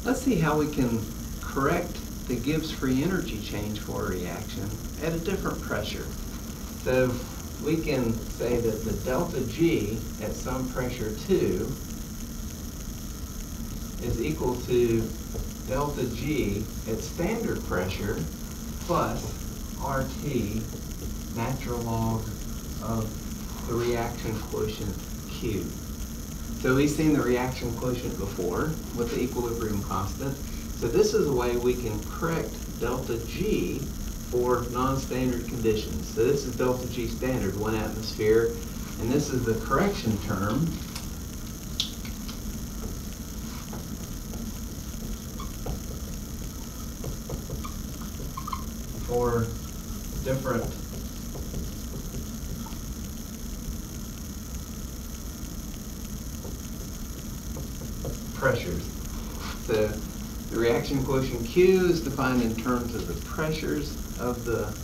let's see how we can correct the Gibbs free energy change for a reaction at a different pressure. So we can say that the delta G at some pressure 2 is equal to delta G at standard pressure plus RT natural log of the reaction quotient Q. So we've seen the reaction quotient before with the equilibrium constant. So this is a way we can correct delta G for non-standard conditions. So this is delta G standard, 1 atmosphere, and this is the correction term for different pressures. So the reaction quotient Q is defined in terms of the pressures of the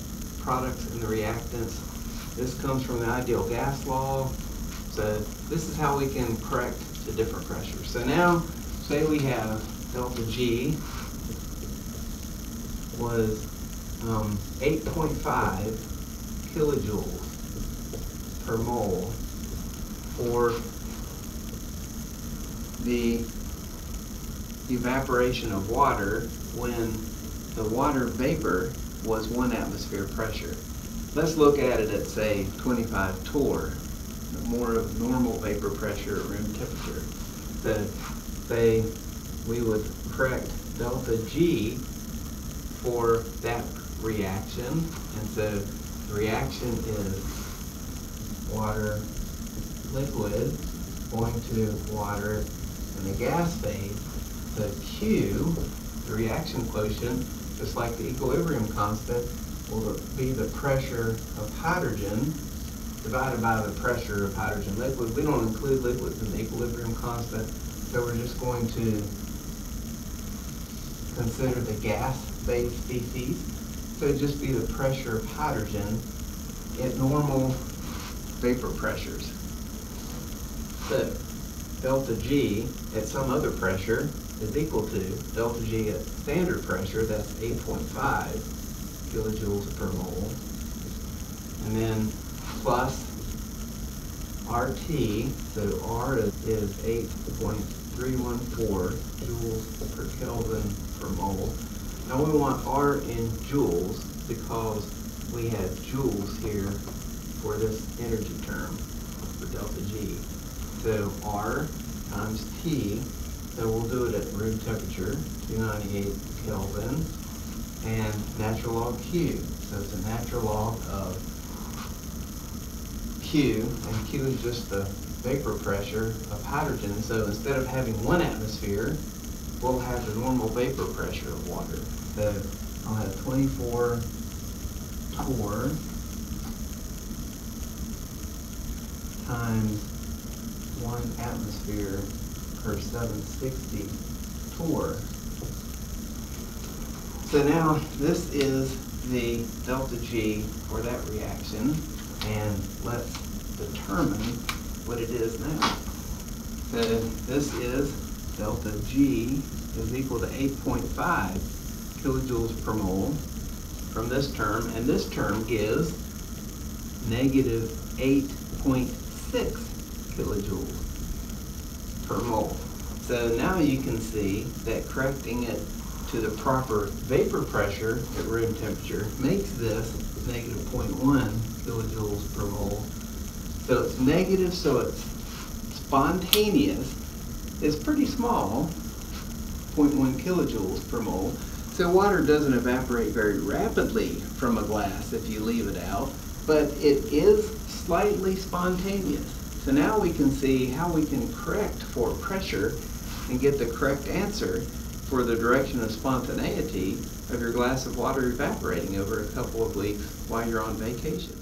products and the reactants. This comes from the ideal gas law. So this is how we can correct to different pressures. So now, say we have delta G was 8.5 kilojoules per mole for the evaporation of water when the water vapor was 1 atmosphere pressure. Let's look at it at, say, 25 torr, more of normal vapor pressure at room temperature. So say we would correct delta G for that reaction, and so the reaction is water liquid going to water in the gas phase. The Q, the reaction quotient, just like the equilibrium constant, will be the pressure of hydrogen divided by the pressure of hydrogen liquid. We don't include liquids in the equilibrium constant, so we're just going to consider the gas phase species. So it'd just be the pressure of hydrogen at normal vapor pressures. So delta G at some other pressure is equal to delta G at standard pressure, that's 8.5 kilojoules per mole, and then plus RT, so R is 8.314 joules per Kelvin per mole. Now we want R in joules because we have joules here for this energy term for delta G. So R times T, so we'll do it at room temperature, 298 Kelvin, and natural log Q. So it's a natural log of Q, and Q is just the vapor pressure of hydrogen. So instead of having 1 atmosphere, we'll have the normal vapor pressure of water. So I'll have 24 torr times 1 atmosphere per 760 torr. So now this is the delta G for that reaction, and let's determine what it is now. So this is delta G is equal to 8.5 kilojoules per mole from this term, and this term gives negative 8.6 kilojoules per mole. So now you can see that correcting it to the proper vapor pressure at room temperature makes this negative 0.1 kilojoules per mole. So it's negative, so it's spontaneous. It's pretty small, 0.1 kilojoules per mole. So water doesn't evaporate very rapidly from a glass if you leave it out, but it is slightly spontaneous. So now we can see how we can correct for pressure and get the correct answer for the direction of spontaneity of your glass of water evaporating over a couple of weeks while you're on vacation.